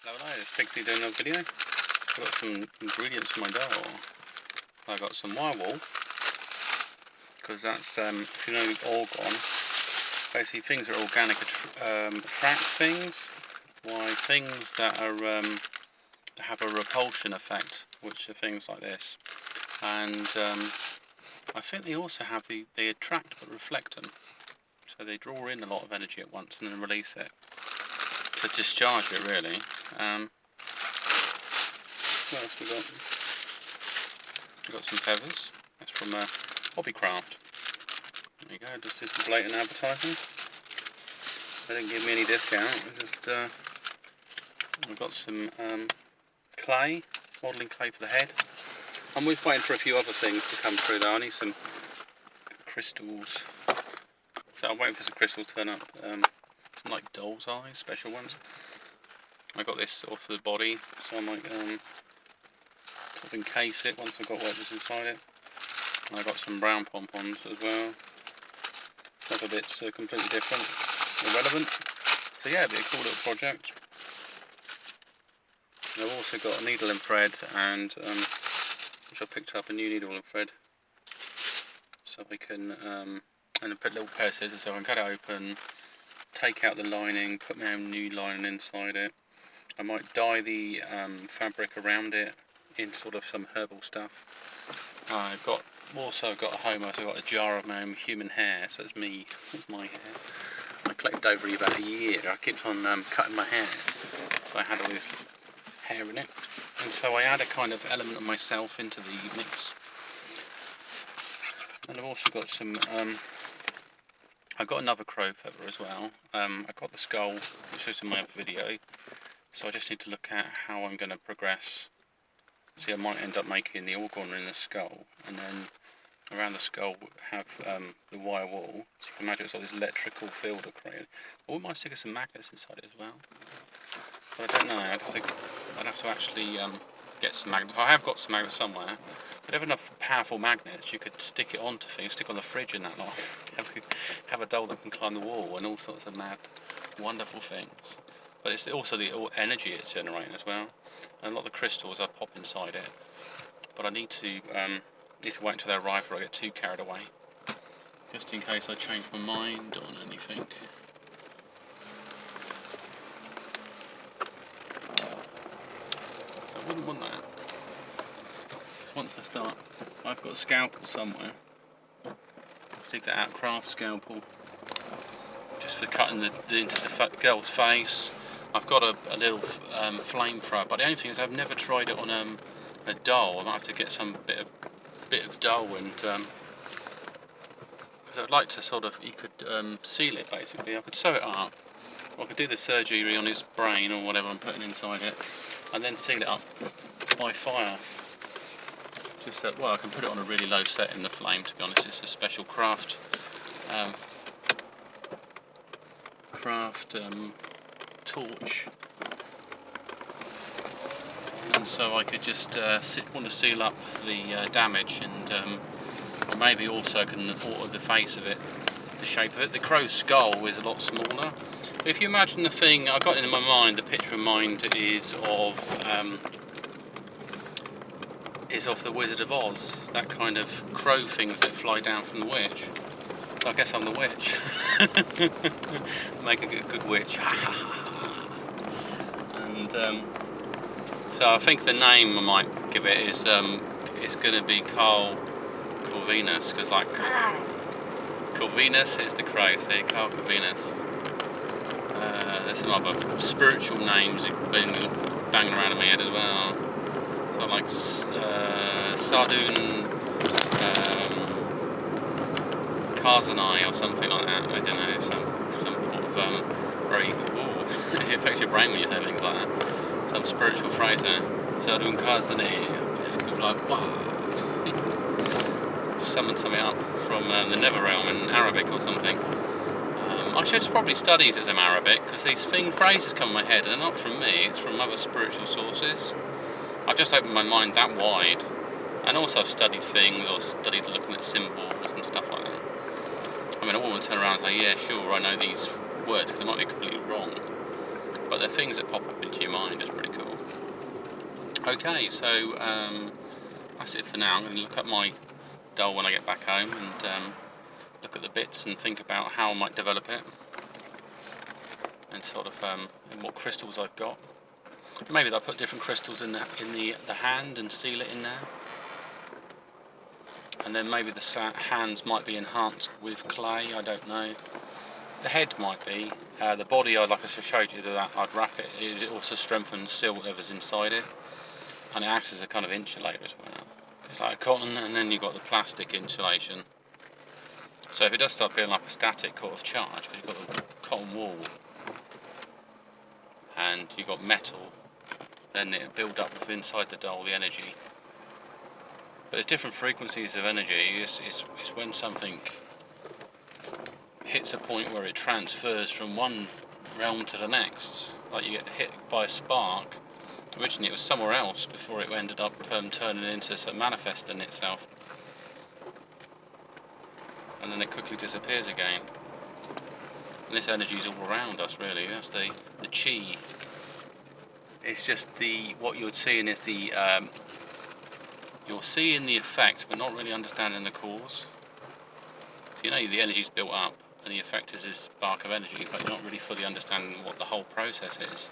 Hello, it's Pixie doing another video. I've got some ingredients for my doll. I got some wire wool, because that's, if you know organ, basically things that are organic attract things, while things that are have a repulsion effect, which are things like this. And I think they also have they attract but reflect them, so they draw in a lot of energy at once and then release it to discharge it, really. What else we got? We've got some feathers. That's from Hobbycraft. There you go, just some blatant advertising. They didn't give me any discount. We've got some clay, modelling clay for the head. I'm just waiting for a few other things to come through though. I need some crystals. So I'm waiting for some crystals to turn up. Some like doll's eyes, special ones. I got this off the body, so I might sort of encase it once I've got whatever's inside it. And I got some brown pompons as well. Other bits are completely different, irrelevant. So yeah, it'll be a cool little project. And I've also got a needle and thread, and which I picked up, a new needle and thread, so we can and I put a little pair of scissors so I can cut it open, take out the lining, put my own new lining inside it. I might dye the fabric around it in sort of some herbal stuff. I've also got a home, I've got a jar of my own human hair, so it's me, it's my hair. I collected over about a year. I kept on cutting my hair, so I had all this hair in it, and so I add a kind of element of myself into the mix. And I've also got some, I've got another crow feather as well. I got the skull, which is in my other video, so I just need to look at how I'm going to progress. See, I might end up making the organ in the skull, and then around the skull have the wire wool. So you can imagine it's like this electrical field created. Or we might stick some magnets inside it as well. But I don't know, I'd have to actually get some magnets. I have got some magnets somewhere. But if enough powerful magnets, you could stick it onto things, stick on the fridge and that lot. have a doll that can climb the wall and all sorts of mad, wonderful things. But it's also the energy it's generating as well. And a lot of the crystals I pop inside it. But I need to wait until they arrive before I get too carried away. Just in case I change my mind on anything. So I wouldn't want that. Once I start, I've got a scalpel somewhere. Dig that out, craft scalpel. Just for cutting into the girl's face. I've got a little flamethrower, but the only thing is I've never tried it on a doll. I might have to get some bit of doll, and because I'd like to sort of, you could seal it basically. I could sew it up, or I could do the surgery on his brain or whatever I'm putting inside it, and then seal it up by fire. Just that, well, I can put it on a really low set in the flame. To be honest, it's a special craft torch, and so I could just want to seal up the damage, and or maybe also can alter the face of it, the shape of it. The crow's skull is a lot smaller. If you imagine the thing, I've got in my mind, the picture in mind is of the Wizard of Oz, that kind of crow things that fly down from the witch. So I guess I'm the witch. Make a good witch. And so I think the name I might give it is it's going to be Corvinus, because like Corvinus is the crow, see, Carl Corvinus. There's some other spiritual names that have been banging around in my head as well. So like Sardun Karzanai or something like that. I don't know, some sort of very, it affects your brain when you say things like that. Some spiritual phrase there. Sardun Karzanai. People are like, wow. Just summon something up from the Netherrealm in Arabic or something. I should probably study some Arabic, because these phrases come in my head, and they're not from me, it's from other spiritual sources. I've just opened my mind that wide, and also I've studied things, or studied looking at symbols and stuff like that. I mean, I wouldn't turn around and say, yeah, sure, I know these words, because they might be completely wrong. But they're things that pop up into your mind. It's pretty cool. Okay, so that's it for now. I'm going to look at my doll when I get back home and look at the bits and think about how I might develop it, and sort of and what crystals I've got. Maybe I'll put different crystals in the hand and seal it in there. And then maybe the hands might be enhanced with clay, I don't know. The head might be. The body, like I showed you, that I'd wrap it. It also strengthens, seal whatever's inside it. And it acts as a kind of insulator as well. It's like cotton, and then you've got the plastic insulation. So if it does start feeling like a static sort of charge, because you've got the cotton wool and you've got metal, then it'll build up with inside the doll, the energy. But there's different frequencies of energy. It's when something hits a point where it transfers from one realm to the next. Like you get hit by a spark. Originally it was somewhere else before it ended up turning into, manifesting itself. And then it quickly disappears again. And this energy is all around us, really. That's the chi. It's just what you're seeing is you're seeing the effect, but not really understanding the cause. So you know the energy's built up, and the effect is this spark of energy, but you're not really fully understanding what the whole process is.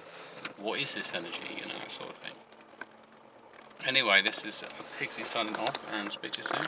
What is this energy, that sort of thing. Anyway, this is Pigsy signing off, and speak to you soon.